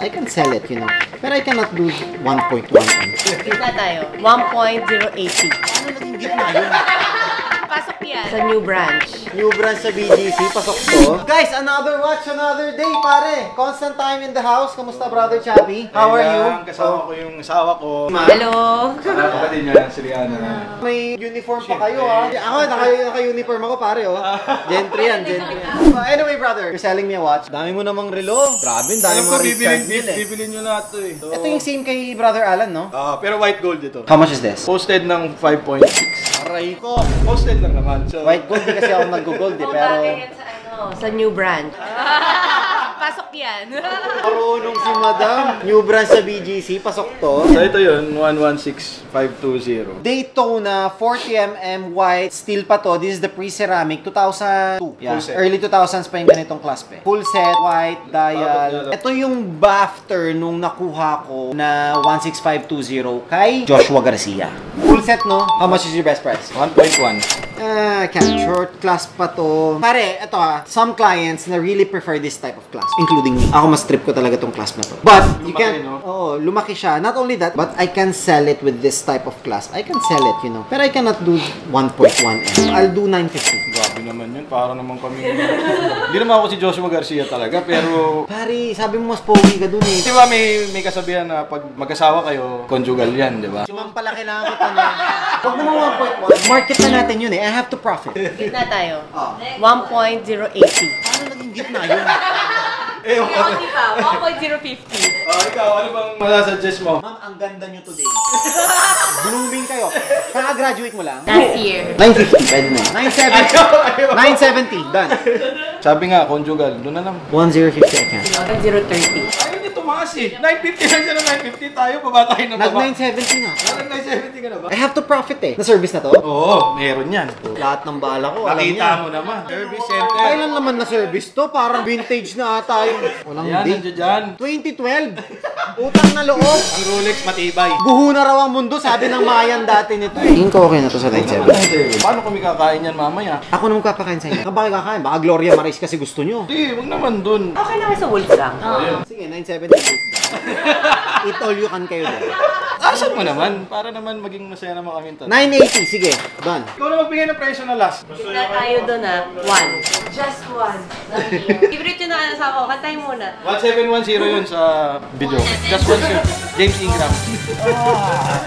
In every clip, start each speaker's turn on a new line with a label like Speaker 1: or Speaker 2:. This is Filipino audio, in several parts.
Speaker 1: I can sell it, you know. But I cannot do 1.1 M.
Speaker 2: Gitna tayo. 1.080.
Speaker 1: Ano naging gitna yun?
Speaker 2: Pasok yan. Sa new branch.
Speaker 1: New branch sa BGC, pasok to. Guys, another watch, another day, pare. Constant time in the house. Kamusta, brother Chappy? How are you?
Speaker 3: Kasama ko yung asawa ko.
Speaker 2: Hello.
Speaker 3: Kapatid niya, si Rihanna.
Speaker 1: May uniform pa kayo, ha? Ako, naka-uniform ako, pare, oh. Gentry yan, gentry yan. Anyway, brother, you're selling me a watch. Dami mo namang relo. Grabe, dami mo
Speaker 3: Bibilin nyo lahat to eh.
Speaker 1: Ito yung same kay brother Alan, no?
Speaker 3: Pero white gold ito.
Speaker 1: How much is this?
Speaker 3: Posted ng 5.6.
Speaker 1: Aray ko.
Speaker 3: Posted lang naman. So,
Speaker 1: White gold, di kasi ako nag-gold, eh, pero...
Speaker 2: Sa new branch. Pasok yan.
Speaker 1: Marunong si madam. New branch sa BGC, pasok to.
Speaker 3: So ito yun, 116520.
Speaker 1: Daytona 40mm white steel pa to. This is the pre-ceramic 2002. Yeah.
Speaker 3: Full set.
Speaker 1: Early 2000s pa yung ganitong class pa. Full set, white, dial. Ito yung BAFTA nung nakuha ko na 16520 kay Joshua Garcia. Full set, no? How much is your best price?
Speaker 3: 1.1.
Speaker 1: Can't short class pa to. Pare, ito some clients na really prefer this type of class, including me. Ako mas trip ko talaga tong class na to. But, you can, lumaki siya. Not only that, but I can sell it with this type of class. I can sell it, you know. Pero I cannot do 1.1 M. I'll do 950.
Speaker 3: Grabe naman yun. Para naman kami. Hindi naman ako si Joshua Garcia talaga, pero...
Speaker 1: Pare, sabi mo mas pogi ka dun eh.
Speaker 3: Di ba may kasabihan na pag mag-asawa kayo, conjugal yan, di ba?
Speaker 1: Si ma'am pala kailangan kita na. Huwag naman 1.1. Market na natin yun eh. I have to profit.
Speaker 2: Gitna tayo. 1.080.
Speaker 1: Paano naging gitna yun?
Speaker 2: Hindi pa. 1.050.
Speaker 3: Ikaw, ano bang masasuggest mo?
Speaker 1: Ma'am, ang ganda nyo today. Blooming kayo. Kaka-graduate mo lang?
Speaker 2: Last year.
Speaker 1: 950, pwede na. 970. 970, done.
Speaker 3: Sabi nga, conjugal. Doon na lang.
Speaker 1: 1050 I can.
Speaker 2: 1.030.
Speaker 3: Ayaw niya tumaas eh. 950 lang siya na 950. Tayo, baba tayo ng baba.
Speaker 1: Nag-970 na.
Speaker 3: Nag-970 ka na ba?
Speaker 1: I have to profit eh. Na-service na to?
Speaker 3: Oo, meron yan.
Speaker 1: Lahat ng bala ko, alam
Speaker 3: Nakita
Speaker 1: niya.
Speaker 3: mo naman. Service center.
Speaker 1: Kailan naman na-service to? Parang vintage na ata yung... Walang
Speaker 3: Yan,
Speaker 1: date.
Speaker 3: nandiyan dyan.
Speaker 1: 2012. Utang na loob.
Speaker 3: Ang Rolex matibay.
Speaker 1: Buho na raw ang mundo, sabi ng Mayan dati nito. Tingin ko okay na to sa 970.
Speaker 3: Paano kami kakain yan mamaya?
Speaker 1: Ako nung kapakain sa inyo. Bakit kakain? Baka Gloria Maris kasi gusto nyo.
Speaker 3: Hindi, wag naman dun.
Speaker 2: Okay naman sa Wolfgang.
Speaker 1: Sige, 970. Eat all you can kayo din.
Speaker 3: Asan mo naman? Para naman maging masaya naman kami ito.
Speaker 1: 980, sige. Done.
Speaker 3: Ikaw na magbigay ng presyo na last.
Speaker 2: Gitna tayo doon 1. Just 1. Favorite yun na asawa ko. Kantahin muna.
Speaker 3: 1710 yun sa video. Just one yun. James Ingram.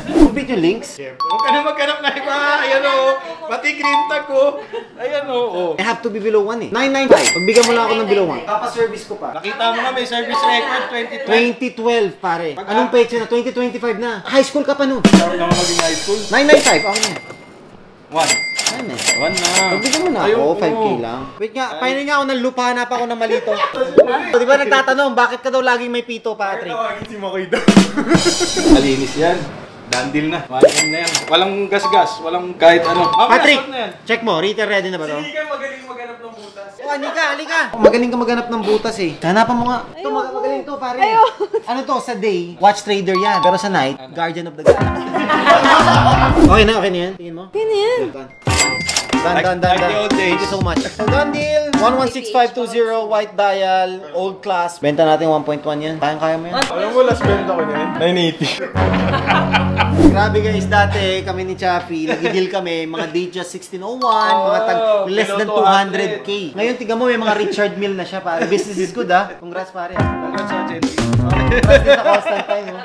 Speaker 1: Complete yung links.
Speaker 3: Huwag ka na maghanap na iba. Ayan o. Pati green tag ko. Ayan o.
Speaker 1: I have to be below 1 eh. 995. Pagbigyan mo lang ako ng below 1. Papaservice ko pa.
Speaker 3: Nakita mo na may service record 2020.
Speaker 1: 2012 pare. Anong page na? 2025 na. High school ka pa no?
Speaker 3: Sarap naman maging high school.
Speaker 1: 995. Okay na.
Speaker 3: 1. 1 na.
Speaker 1: Pagbigyan mo na ako. 5K lang. Wait nga. Paano nga ako ng lupa na pa ako ng malito. Di ba nagtatanong, bakit ka daw laging may pito, Patrick?
Speaker 3: Tawagin si Makoy daw. Malinis yan. Dandil na. Malim na yan. Walang gas-gas. Walang kahit ano.
Speaker 1: Patrick,
Speaker 3: Na yan.
Speaker 1: check mo. Retail ready na ba to?
Speaker 3: Hindi ka magaling maghanap ng butas.
Speaker 1: Oh, halika. Magaling ka maghanap ng butas eh. Hanapan mo nga. Ito, magaling to, pare. Ano to, sa day, watch trader yan. Pero sa night, guardian of the galaxy. Okay na yan. Tingin mo?
Speaker 2: Yun yan.
Speaker 1: Done. Thank you so much. Done deal. 116520, white dial, old class. Benta natin 1.1 yan. Kaya mo yan.
Speaker 3: Alam mo, last benta ko niyan. 980.
Speaker 1: Grabe guys, dati kami ni Chappy, nag-deal kami, mga Datejust 1601, mga tag less than 200k. Ngayon, tiga mo, may mga Richard Mille na siya, pare. Business is good, ha? Congrats, pare.
Speaker 3: Congrats sa Jenny.
Speaker 1: Congrats din sa constant time, ha?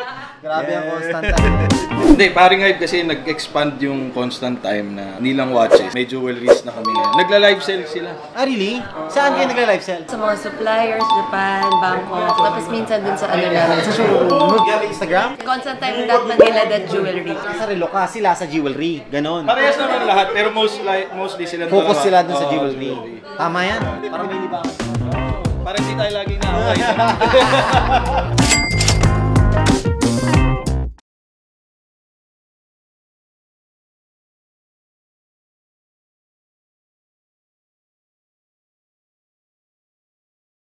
Speaker 1: Grabe ang constant time.
Speaker 3: Hindi, paring hype kasi nag-expand yung constant time na nilang watches. May jewelries na kami ngayon. Nagla-live sale sila.
Speaker 1: Ah, really? Saan kayo nagla-live sell?
Speaker 2: Sa mga suppliers, Japan, Bangkok, tapos minsan dun sa ano namin, sa showroom.
Speaker 1: You have Instagram?
Speaker 2: Constantime.manila.jewelry.
Speaker 1: Sa relo ka, sila sa jewelry. Ganon.
Speaker 3: Parehas naman lahat, pero mostly sila
Speaker 1: Focus
Speaker 3: dalawa.
Speaker 1: sila dun sa
Speaker 3: Oo,
Speaker 1: jewelry. Tama yan. Parang mini ba?
Speaker 3: Para hindi tayo laging na